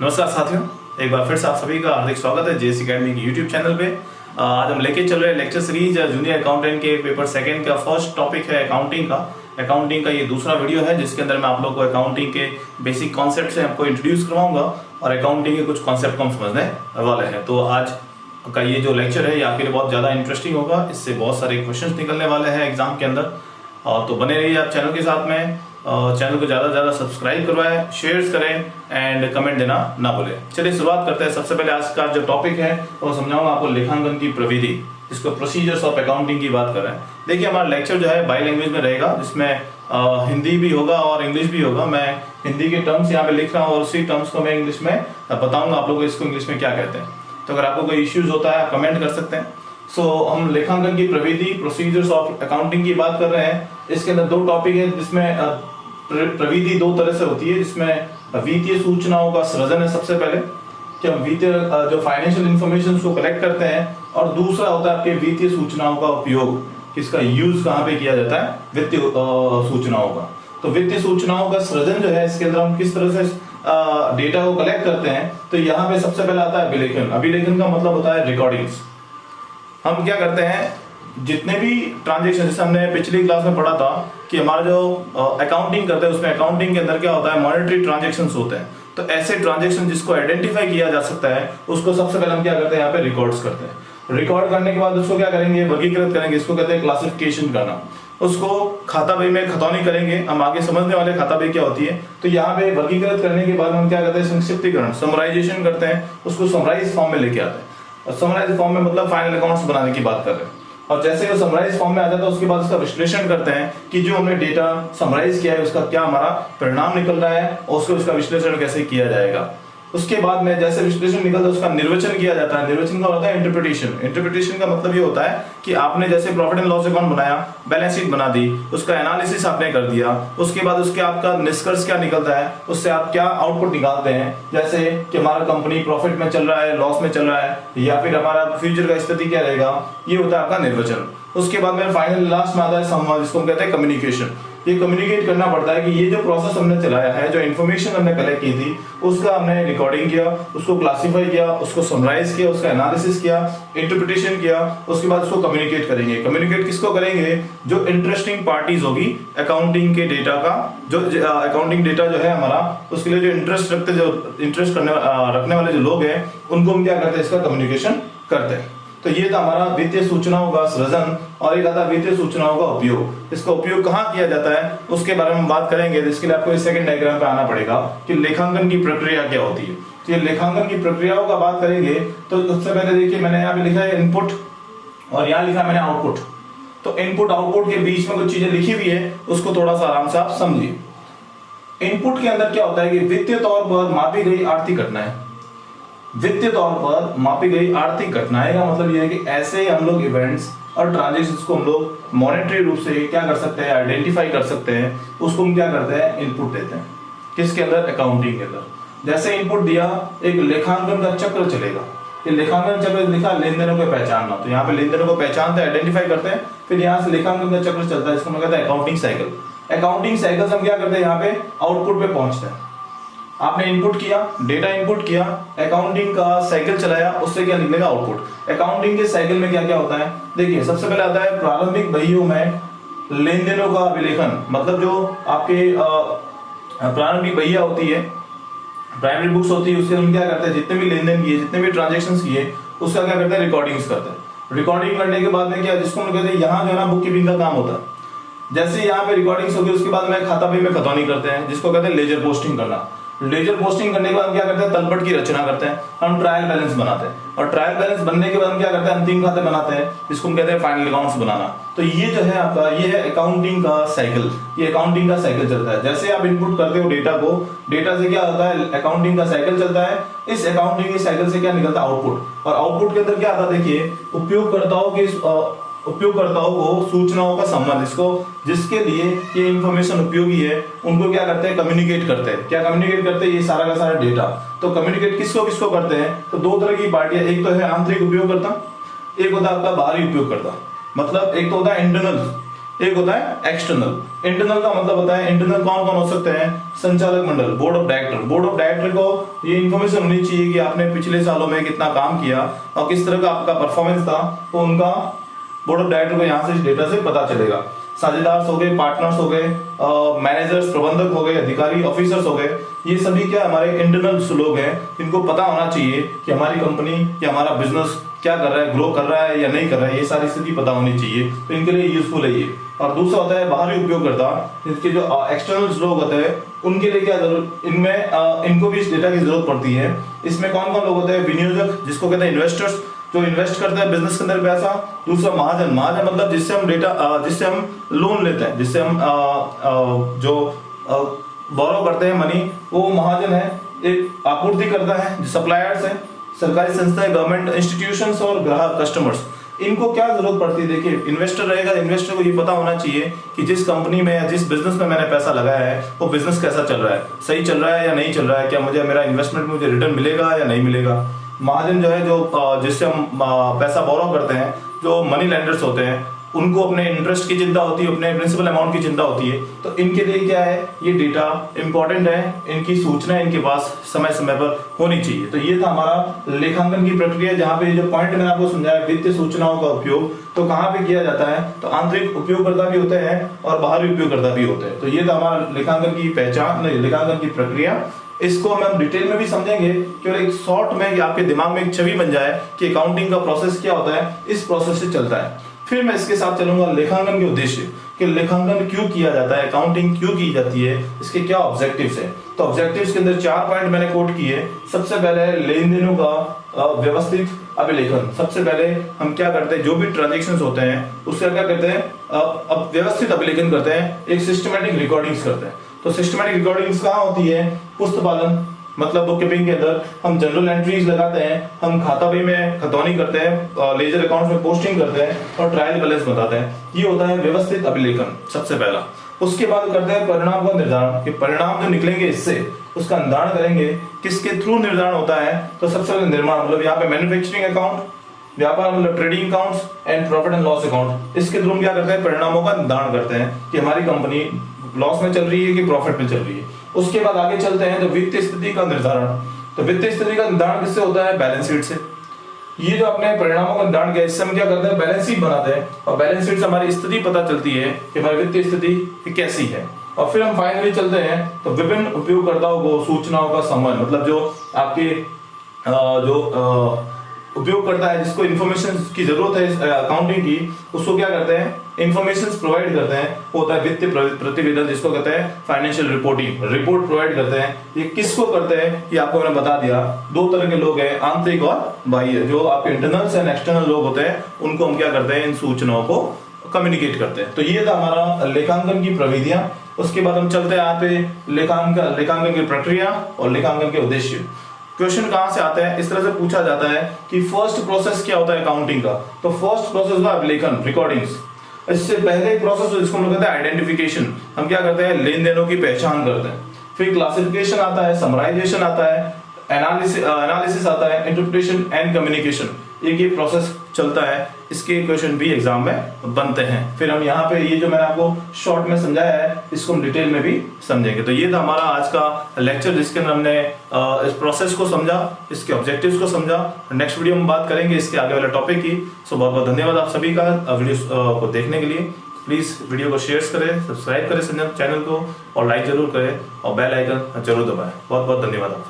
नमस्कार साथियों, एक बार फिर से आप सभी का हार्दिक स्वागत है जेएस एकेडमी की यूट्यूब चैनल पे। आज हम लेके चल रहे हैं लेक्चर सीरीज जूनियर अकाउंटेंट के पेपर सेकंड का फर्स्ट टॉपिक है अकाउंटिंग का ये दूसरा वीडियो है जिसके अंदर मैं आप लोगों को अकाउंटिंग के बेसिक कॉन्सेप्ट से आपको इंट्रोड्यूस करवाऊंगा और अकाउंटिंग के कुछ कॉन्सेप्ट को हम समझने वाले हैं। तो आज का ये जो लेक्चर है ये आपके लिए बहुत ज़्यादा इंटरेस्टिंग होगा, इससे बहुत सारे क्वेश्चन निकलने वाले हैं एग्जाम के अंदर। तो बने रहिए आप चैनल के साथ में, चैनल को ज़्यादा से ज़्यादा सब्सक्राइब करवाएं, शेयर्स करें एंड कमेंट देना ना भूलें। चलिए शुरुआत करते हैं। सबसे पहले आज का जो टॉपिक है वो समझाऊंगा आपको लेखांकन की प्रविधि, जिसको प्रोसीजर्स ऑफ अकाउंटिंग की बात कर रहे हैं। देखिए हमारा लेक्चर जो है बाई लैंग्वेज में रहेगा, जिसमें हिंदी भी होगा और इंग्लिश भी होगा। मैं हिंदी के टर्म्स यहाँ पे लिख रहा हूँ और उसी टर्म्स को मैं इंग्लिश में बताऊंगा आप लोगों को इसको इंग्लिश में क्या कहते हैं। तो अगर आपको कोई इश्यूज होता है आप कमेंट कर सकते हैं। हम लेखांकन की प्रविधि प्रोसीजर्स ऑफ अकाउंटिंग की बात कर रहे हैं। इसके अंदर दो टॉपिक है जिसमें प्रविधि दो तरह से होती है, जिसमें वित्तीय सूचनाओं का सृजन है सबसे पहले, कि हम वित्तीय जो फाइनेंशियल इंफॉर्मेशन को कलेक्ट करते हैं, और दूसरा होता है आपके वित्तीय सूचनाओं का उपयोग, किसका यूज कहाँ पे किया जाता है, वित्तीय सूचनाओं का। तो वित्तीय सूचनाओं का सृजन जो है इसके अंदर हम किस तरह से डेटा को कलेक्ट करते हैं। तो यहाँ पे सबसे पहले आता है अभिलेखन। अभिलेखन का मतलब होता है रिकॉर्डिंग्स। हम क्या करते हैं, जितने भी ट्रांजेक्शन, जैसे हमने पिछली क्लास में पढ़ा था कि हमारा जो अकाउंटिंग करते हैं उसमें अकाउंटिंग के अंदर क्या होता है, मॉनेटरी ट्रांजेक्शंस होते हैं। तो ऐसे ट्रांजेक्शन जिसको आइडेंटिफाई किया जा सकता है उसको सबसे पहले हम क्या करते हैं, यहाँ पे रिकॉर्ड्स करते हैं। रिकॉर्ड करने के बाद उसको क्या करेंगे, वर्गीकृत करेंगे, इसको कहते हैं क्लासिफिकेशन करना। उसको खाता बही में खतौनी करेंगे, हम आगे समझने वाले खाता बही क्या होती है। तो यहाँ पे वर्गीकृत करने के बाद हम क्या करते हैं, संक्षिप्तीकरण, समराइजेशन करते हैं, उसको समराइज फॉर्म में लेके आते हैं। और समराइज फॉर्म में मतलब फाइनल अकाउंट्स बनाने की बात कर रहे हैं। और जैसे वो समराइज फॉर्म में आ जाता है उसके बाद उसका विश्लेषण करते हैं कि जो हमने डेटा समराइज किया है उसका क्या हमारा परिणाम निकल रहा है और उसका विश्लेषण कैसे किया जाएगा। उसके बाद में जैसे विश्लेषण निकलता है उसका निर्वचन किया जाता है। निर्वचन का होता है इंटरप्रिटेशन। इंटरप्रिटेशन का मतलब ये होता है कि आपने जैसे प्रॉफिट एंड लॉस अकाउंट बनाया, बैलेंस शीट बना दी, उसका एनालिसिस आपने कर दिया, उसके बाद उसके आपका निष्कर्ष क्या निकलता है, उससे आप क्या आउटपुट निकालते हैं, जैसे कि हमारा कंपनी प्रॉफिट में चल रहा है, लॉस में चल रहा है, या फिर हमारा फ्यूचर का स्थिति क्या रहेगा, ये होता है आपका निर्वचन। उसके बाद में फाइनल लास्ट में आता है संवाद, जिसको हम कहते हैं कम्युनिकेशन। ये कम्युनिकेट करना पड़ता है कि ये जो प्रोसेस हमने चलाया है, जो इन्फॉर्मेशन हमने कलेक्ट की थी, उसका हमने रिकॉर्डिंग किया, उसको क्लासिफाई किया, उसको समराइज किया, उसका एनालिसिस किया, इंटरप्रिटेशन किया, उसके बाद उसको कम्युनिकेट करेंगे। कम्युनिकेट किसको करेंगे, जो इंटरेस्टिंग पार्टीज होगी अकाउंटिंग के डेटा का, जो अकाउंटिंग डेटा जो है हमारा, उसके लिए जो इंटरेस्ट रखने वाले जो लोग हैं उनको हम क्या करते हैं, इसका कम्युनिकेशन करते हैं। तो ये था हमारा वित्तीय सूचनाओं का सृजन, और एक आता है वित्तीय सूचनाओं का उपयोग। इसका उपयोग कहाँ किया जाता है उसके बारे में हम बात करेंगे। इसके लिए आपको इस सेकंड डायग्राम पे आना पड़ेगा कि लेखांकन की प्रक्रिया क्या होती है। तो ये लेखांकन की प्रक्रियाओं का बात करेंगे तो सबसे पहले देखिए मैंने यहाँ पे लिखा है इनपुट और यहाँ लिखा मैंने आउटपुट। तो इनपुट आउटपुट के बीच में कुछ चीजें लिखी हुई है, उसको थोड़ा सा आराम से आप समझिए। इनपुट के अंदर क्या होता है कि वित्तीय तौर पर मापी गई आर्थिक घटनाएं। वित्तीय तौर पर मापी गई आर्थिक घटनाएं का मतलब यह है कि ऐसे हम लोग इवेंट्स और ट्रांजेक्शंस को हम लोग मॉनेटरी रूप से क्या कर सकते हैं, आइडेंटिफाई कर सकते हैं। उसको हम क्या करते हैं, इनपुट देते हैं। किसके अंदर, अकाउंटिंग के अंदर। जैसे इनपुट दिया, एक लेखांकन का चक्र चलेगा। ये लेखांकन चक्र लिखा लेन देनों को पहचानना। तो यहाँ पे लेन देनों को पहचानते हैं, आइडेंटिफाई करते हैं, फिर यहाँ से लेखांकन का चक्र चलता है, इसको हम कहते हैं अकाउंटिंग साइकिल। अकाउंटिंग साइकिल से हम क्या करते हैं, यहाँ पे आउटपुट पे पहुंचते हैं। आपने इनपुट किया, डेटा इनपुट किया, अकाउंटिंग का साइकिल चलाया, उससे क्या निकलेगा, आउटपुट। अकाउंटिंग के साइकिल में क्या क्या होता है, देखिए सबसे पहले आता है प्रारंभिक बहियों में लेन देनों का अभिलेखन। मतलब जो आपके प्रारंभिक बहिया होती है, प्राइमरी बुक्स होती है, उससे हम क्या करते हैं, जितने भी लेन देन किए, जितने भी ट्रांजेक्शन किए, उसका क्या करते हैं, रिकॉर्डिंग्स करते हैं। रिकॉर्डिंग करने के बाद में क्या, जिसको हम कहते हैं यहाँ जो है ना बुक कीपिंग का काम होता है। जैसे यहाँ पे रिकॉर्डिंग्स होगी उसके बाद में खाता बही में खतौनी करते हैं, जिसको कहते हैं लेजर पोस्टिंग करना। लेजर पोस्टिंग करने के बाद हम क्या करते हैं, तलपट की रचना करते हैं, हम ट्रायल बैलेंस बनाते हैं, और ट्रायल बैलेंस बनने के बाद हम क्या करते हैं, अंतिम खाते बनाते हैं, जिसको हम कहते हैं फाइनल अकाउंट्स बनाना। तो ये जो है आपका, ये है अकाउंटिंग का साइकिल। ये अकाउंटिंग का साइकिल चलता है। जैसे आप इनपुट करते हो डेटा को, डेटा से क्या होता है, अकाउंटिंग का साइकिल चलता है। इस अकाउंटिंग के साइकिल से क्या निकलता है, आउटपुट। और आउटपुट के अंदर क्या आता है, देखिए उपयोगकर्ताओं को सूचनाओं का संबंध, इसको जिसके लिए ये इंफॉर्मेशन उपयोगी है उनको क्या करते हैं, कम्युनिकेट करते हैं। क्या कम्युनिकेट करते हैं, ये सारा का सारा डेटा। तो कम्युनिकेट किसको किसको करते हैं, तो दो तरह की पार्टियां, एक तो है आंतरिक उपयोगकर्ता, एक होता है आपका बाहरी उपयोगकर्ता। मतलब एक तो होता है इंटरनल एक होता है एक्सटर्नल। इंटरनल का मतलब होता है, इंटरनल कौन कौन हो सकते हैं, संचालक मंडल, board of director. Board of director को ये इन्फॉर्मेशन होनी चाहिए कि आपने पिछले सालों में कितना काम किया और किस तरह का आपका परफॉर्मेंस था, तो उनका बोर्ड ऑफ डायरेक्टर को यहाँ से इस डेटा से पता चलेगा। साझेदार हो गए, पार्टनर्स हो गए, मैनेजर्स, प्रबंधक हो गए, अधिकारी, ऑफिसर्स हो गए, ये सभी क्या हमारे इंटरनल लोग हैं। इनको पता होना चाहिए कि हमारी कंपनी या हमारा बिजनेस क्या कर रहा है, ग्रो कर रहा है या नहीं कर रहा है, ये सारी स्थिति पता होनी चाहिए, तो इनके लिए यूजफुल है ये। और दूसरा होता है बाहरी उपयोगकर्ता, इसके जो एक्सटर्नल लोग होते हैं उनके लिए क्या जरूरत, इनमें इनको भी इस डेटा की जरूरत पड़ती है। इसमें कौन कौन लोग होते हैं, विनियोजक जिसको कहते हैं इन्वेस्टर्स, जो इन्वेस्ट करते हैं बिजनेस के अंदर पैसा। दूसरा महाजन, महाजन मतलब जिससे हम डेटा जिससे हम लोन लेते हैं, जिससे हम जो बोरो करते हैं मनी, वो महाजन है। एक आपूर्ति करता है, जो सप्लायर्स है, सरकारी संस्थाएं, गवर्नमेंट इंस्टीट्यूशंस और ग्राहक कस्टमर्स। इनको क्या जरूरत पड़ती है, देखिए इन्वेस्टर रहेगा, इन्वेस्टर को ये पता होना चाहिए कि जिस कंपनी में या जिस बिजनेस में मैंने पैसा लगाया है वो बिजनेस कैसा चल रहा है, सही चल रहा है या नहीं चल रहा है, क्या मुझे मेरा इन्वेस्टमेंट मुझे रिटर्न मिलेगा या नहीं मिलेगा। महाजन जो है, जो जिससे हम पैसा बोरो करते हैं, जो मनी लेंडर्स होते हैं, उनको अपने इंटरेस्ट की चिंता होती है, अपने प्रिंसिपल अमाउंट की चिंता होती है, तो इनके लिए क्या है, ये डेटा इंपॉर्टेंट है, इनकी सूचना इनके पास समय समय पर होनी चाहिए। तो ये था हमारा लेखांकन की प्रक्रिया, जहाँ पे जो पॉइंट मैंने आपको समझाया, वित्तीय सूचनाओं का उपयोग तो कहाँ पे किया जाता है, तो आंतरिक उपयोगकर्ता भी होते हैं और बाहरी उपयोगकर्ता भी होते हैं। तो ये था हमारा लेखांकन की पहचान, लेखांकन की प्रक्रिया। इसको हम डिटेल में भी समझेंगे, केवल एक शॉर्ट में आपके दिमाग में एक छवि बन जाए कि अकाउंटिंग का प्रोसेस क्या होता है, इस प्रोसेस से चलता है। फिर मैं इसके साथ चलूंगा लेखांकन के उद्देश्य, कि लेखांकन क्यों किया जाता है, अकाउंटिंग क्यों की जाती है, इसके क्या ऑब्जेक्टिव्स हैं। तो ऑब्जेक्टिव्स के अंदर 4 पॉइंट मैंने कोट किए। सबसे पहले है लेन देनों का व्यवस्थित अभिलेखन। सबसे पहले हम क्या करते हैं, जो भी ट्रांजेक्शंस होते हैं उसका क्या करते हैं, अब व्यवस्थित अभिलेखन करते हैं, एक सिस्टमैटिक रिकॉर्डिंग्स करते हैं। तो सिस्टमैटिक रिकॉर्डिंग्स कहाँ होती है, पुस्तपालन मतलब बुक कीपिंग के अंदर हम जनरल एंट्रीज लगाते हैं, हम खाता बही में खतौनी करते हैं, लेजर अकाउंट में पोस्टिंग करते हैं और ट्रायल बैलेंस बताते हैं। ये होता है व्यवस्थित अभिलेखन सबसे पहला। उसके बाद करते हैं परिणाम का निर्धारण, कि परिणाम जो निकलेंगे इससे उसका निर्धारण करेंगे, किसके थ्रू निर्धारण होता है, तो सबसे पहले निर्माण मतलब यहाँ पे मैन्युफैक्चरिंग अकाउंट, व्यापार मतलब trading accounts and profit and loss account. इसके थ्रू हम क्या करते हैं, परिणामों का निर्धारण करते हैं कि हमारी कंपनी लॉस में चल रही है कि प्रॉफिट में चल रही है। उसके बाद आगे चलते हैं तो वित्तीय स्थिति का निर्धारण। तो वित्तीय स्थिति का निर्धारण किससे होता है, बैलेंस शीट से। ये जो अपने परिणामों का निर्धारण किया, इससे हम क्या करते हैं, बैलेंस शीट बनाते हैं और बैलेंस शीट से हमारी स्थिति पता चलती है कि हमारी वित्तीय स्थिति कैसी है। और फिर हम फाइनली चलते हैं तो विभिन्न उपयोगकर्ताओं को सूचनाओं का समूह, मतलब जो आपके जो उपयोगकर्ता है, जिसको इन्फॉर्मेशन की जरूरत है अकाउंटिंग की, उसको क्या करते हैं, इन्फॉर्मेशन प्रोवाइड करते हैं। वो होता है वित्तीय प्रतिवेदन, जिसको कहते हैं फाइनेंशियल रिपोर्टिंग, रिपोर्ट प्रोवाइड करते हैं। ये किसको करते हैं, ये आपको मैंने बता दिया। 2 तरह के लोग हैं, आंतरिक और बाह्य। जो आपके इंटरनल एंड एक्सटर्नल लोग होते हैं, उनको हम क्या करते हैं, इन सूचनाओं को कम्युनिकेट करते हैं। तो ये था हमारा लेखांकन की प्रविधियां। उसके बाद हम चलते हैं यहाँ पे लेखांकन की प्रक्रिया और लेखांकन के उद्देश्य। क्वेश्चन कहां से आता है, इस तरह से पूछा जाता है कि फर्स्ट प्रोसेस क्या होता है अकाउंटिंग का, तो फर्स्ट प्रोसेस होता है अभिलेखन, रिकॉर्डिंग्स। इससे पहले एक प्रोसेस जिसको हम लोग कहते हैं आइडेंटिफिकेशन, हम क्या करते हैं, लेन देनों की पहचान करते हैं। फिर क्लासिफिकेशन आता है, समराइजेशन आता है, एनालिसिस आता है, इंटरप्रिटेशन एंड कम्युनिकेशन। एक ये प्रोसेस चलता है, इसके क्वेश्चन भी एग्जाम में बनते हैं। फिर हम यहाँ पे ये जो मैंने आपको शॉर्ट में समझाया है, इसको हम डिटेल में भी समझेंगे। तो ये था हमारा आज का लेक्चर, जिसके अंदर हमने इस प्रोसेस को समझा, इसके ऑब्जेक्टिव्स को समझा। नेक्स्ट वीडियो में बात करेंगे इसके आगे वाले टॉपिक की। सो बहुत बहुत धन्यवाद आप सभी का वीडियो को देखने के लिए। प्लीज वीडियो को शेयर करें, सब्सक्राइब करें चैनल को और लाइक जरूर करें और बेल आइकन जरूर दबाएं। बहुत बहुत धन्यवाद।